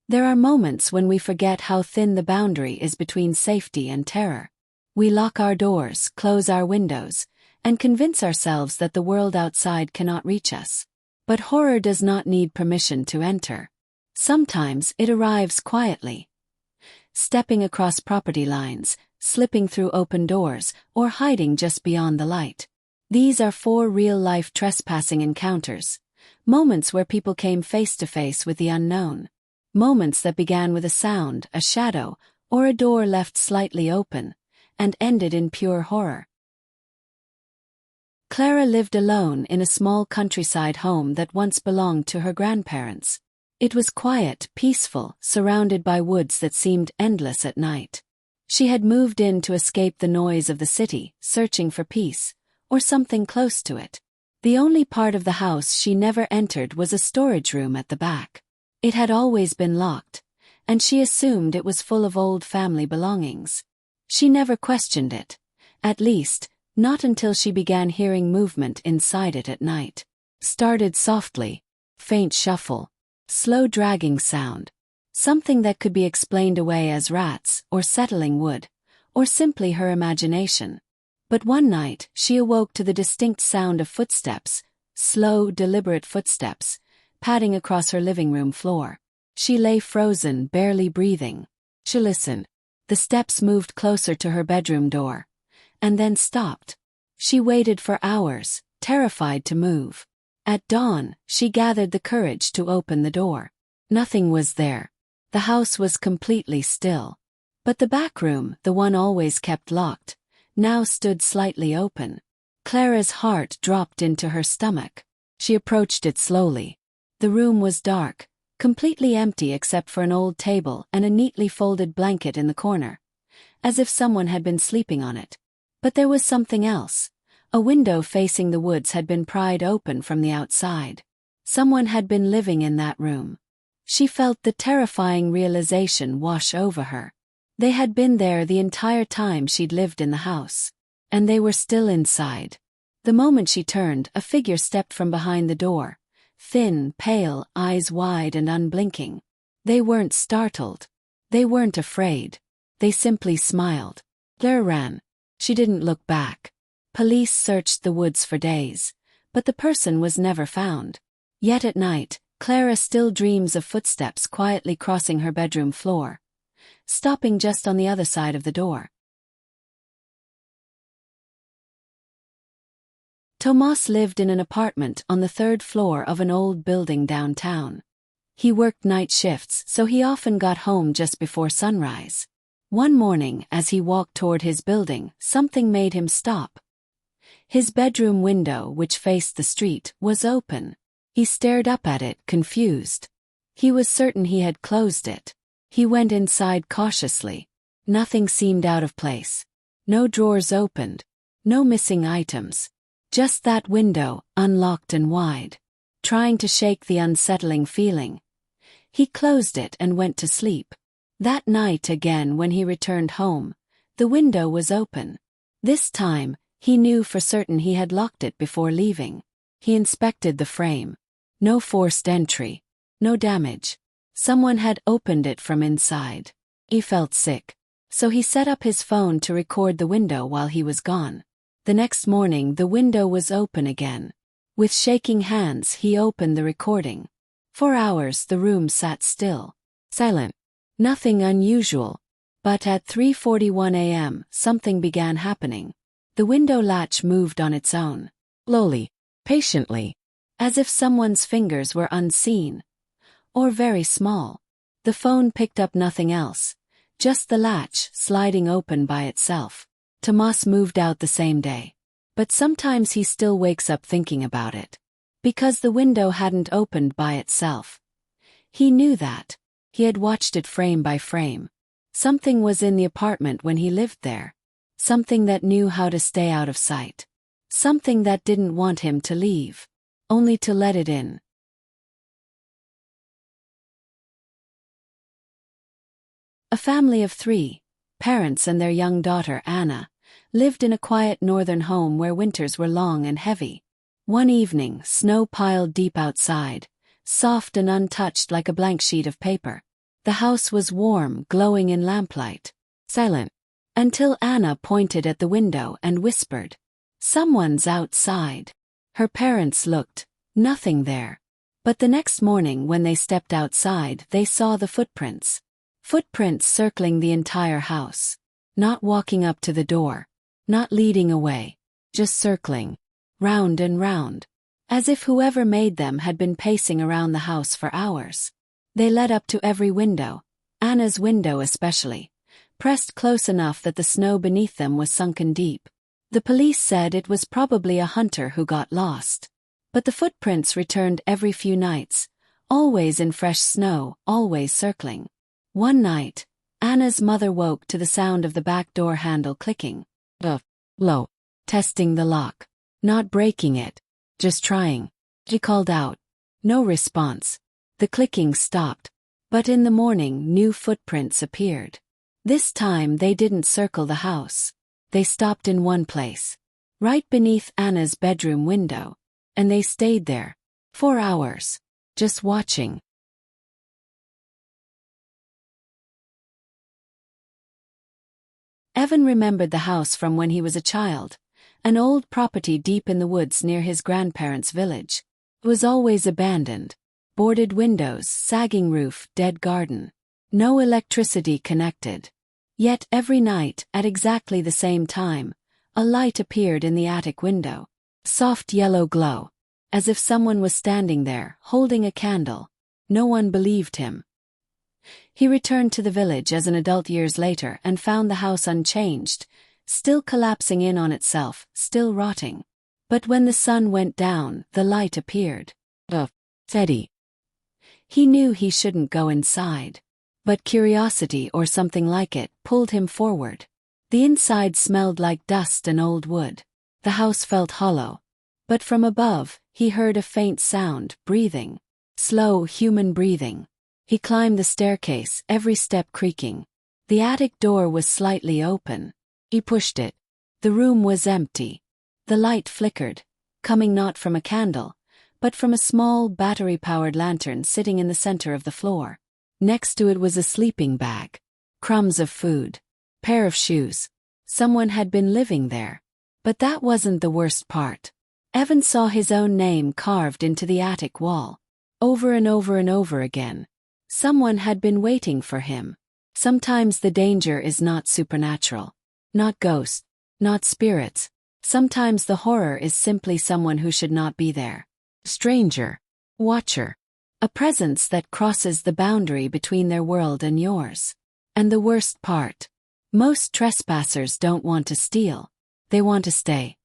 There are moments when we forget how thin the boundary is between safety and terror. We lock our doors, close our windows, and convince ourselves that the world outside cannot reach us. But horror does not need permission to enter. Sometimes it arrives quietly. Stepping across property lines, slipping through open doors, or hiding just beyond the light. These are 4 real-life trespassing encounters. Moments where people came face to face with the unknown. Moments that began with a sound, a shadow, or a door left slightly open, and ended in pure horror. Clara lived alone in a small countryside home that once belonged to her grandparents. It was quiet, peaceful, surrounded by woods that seemed endless at night. She had moved in to escape the noise of the city, searching for peace, or something close to it. The only part of the house she never entered was a storage room at the back. It had always been locked, and she assumed it was full of old family belongings. She never questioned it, at least, not until she began hearing movement inside it at night. Started softly, faint shuffle, slow dragging sound, something that could be explained away as rats or settling wood, or simply her imagination. But one night she awoke to the distinct sound of footsteps, slow, deliberate footsteps, padding across her living room floor. She lay frozen, barely breathing. She listened. The steps moved closer to her bedroom door, and then stopped. She waited for hours, terrified to move. At dawn, she gathered the courage to open the door. Nothing was there. The house was completely still. But the back room, the one always kept locked, now stood slightly open. Clara's heart dropped into her stomach. She approached it slowly. The room was dark, completely empty except for an old table and a neatly folded blanket in the corner, as if someone had been sleeping on it. But there was something else. A window facing the woods had been pried open from the outside. Someone had been living in that room. She felt the terrifying realization wash over her. They had been there the entire time she'd lived in the house. And they were still inside. The moment she turned, a figure stepped from behind the door. Thin, pale, eyes wide and unblinking. They weren't startled. They weren't afraid. They simply smiled. Claire ran. She didn't look back. Police searched the woods for days, but the person was never found. Yet at night, Clara still dreams of footsteps quietly crossing her bedroom floor, stopping just on the other side of the door. Tomas lived in an apartment on the 3rd floor of an old building downtown. He worked night shifts, so he often got home just before sunrise. One morning, as he walked toward his building, something made him stop. His bedroom window, which faced the street, was open. He stared up at it, confused. He was certain he had closed it. He went inside cautiously. Nothing seemed out of place. No drawers opened. No missing items. Just that window, unlocked and wide. Trying to shake the unsettling feeling, he closed it and went to sleep. That night again, when he returned home, the window was open. This time, he knew for certain he had locked it before leaving. He inspected the frame. No forced entry. No damage. Someone had opened it from inside. He felt sick. So he set up his phone to record the window while he was gone. The next morning the window was open again. With shaking hands he opened the recording. For hours the room sat still. Silent. Nothing unusual. But at 3:41 a.m. something began happening. The window latch moved on its own. Slowly. Patiently. As if someone's fingers were unseen. Or very small. The phone picked up nothing else. Just the latch sliding open by itself. Tomas moved out the same day. But sometimes he still wakes up thinking about it. Because the window hadn't opened by itself. He knew that. He had watched it frame by frame. Something was in the apartment when he lived there. Something that knew how to stay out of sight. Something that didn't want him to leave. Only to let it in. A family of 3, parents and their young daughter Anna, lived in a quiet northern home where winters were long and heavy. One evening, snow piled deep outside, soft and untouched like a blank sheet of paper. The house was warm, glowing in lamplight. Silent. Until Anna pointed at the window and whispered, "Someone's outside." Her parents looked. Nothing there. But the next morning when they stepped outside, they saw the footprints. Footprints circling the entire house. Not walking up to the door. Not leading away. Just circling. Round and round. As if whoever made them had been pacing around the house for hours. They led up to every window, Anna's window especially, pressed close enough that the snow beneath them was sunken deep. The police said it was probably a hunter who got lost. But the footprints returned every few nights, always in fresh snow, always circling. One night, Anna's mother woke to the sound of the back door handle clicking. Low. Testing the lock. Not breaking it. Just trying. She called out. No response. The clicking stopped. But in the morning, new footprints appeared. This time they didn't circle the house. They stopped in one place. Right beneath Anna's bedroom window. And they stayed there. 4 hours. Just watching. Evan remembered the house from when he was a child. An old property deep in the woods near his grandparents' village. It was always abandoned. Boarded windows, sagging roof, dead garden. No electricity connected. Yet every night, at exactly the same time, a light appeared in the attic window. Soft yellow glow. As if someone was standing there, holding a candle. No one believed him. He returned to the village as an adult years later and found the house unchanged, still collapsing in on itself, still rotting. But when the sun went down, the light appeared. Teddy. He knew he shouldn't go inside. But curiosity or something like it pulled him forward. The inside smelled like dust and old wood. The house felt hollow. But from above, he heard a faint sound, breathing. Slow human breathing. He climbed the staircase, every step creaking. The attic door was slightly open. He pushed it. The room was empty. The light flickered, coming not from a candle, but from a small battery-powered lantern sitting in the center of the floor. Next to it was a sleeping bag. Crumbs of food. Pair of shoes. Someone had been living there. But that wasn't the worst part. Evan saw his own name carved into the attic wall. Over and over and over again. Someone had been waiting for him. Sometimes the danger is not supernatural. Not ghosts. Not spirits. Sometimes the horror is simply someone who should not be there. Stranger. Watcher. A presence that crosses the boundary between their world and yours. And the worst part. Most trespassers don't want to steal. They want to stay.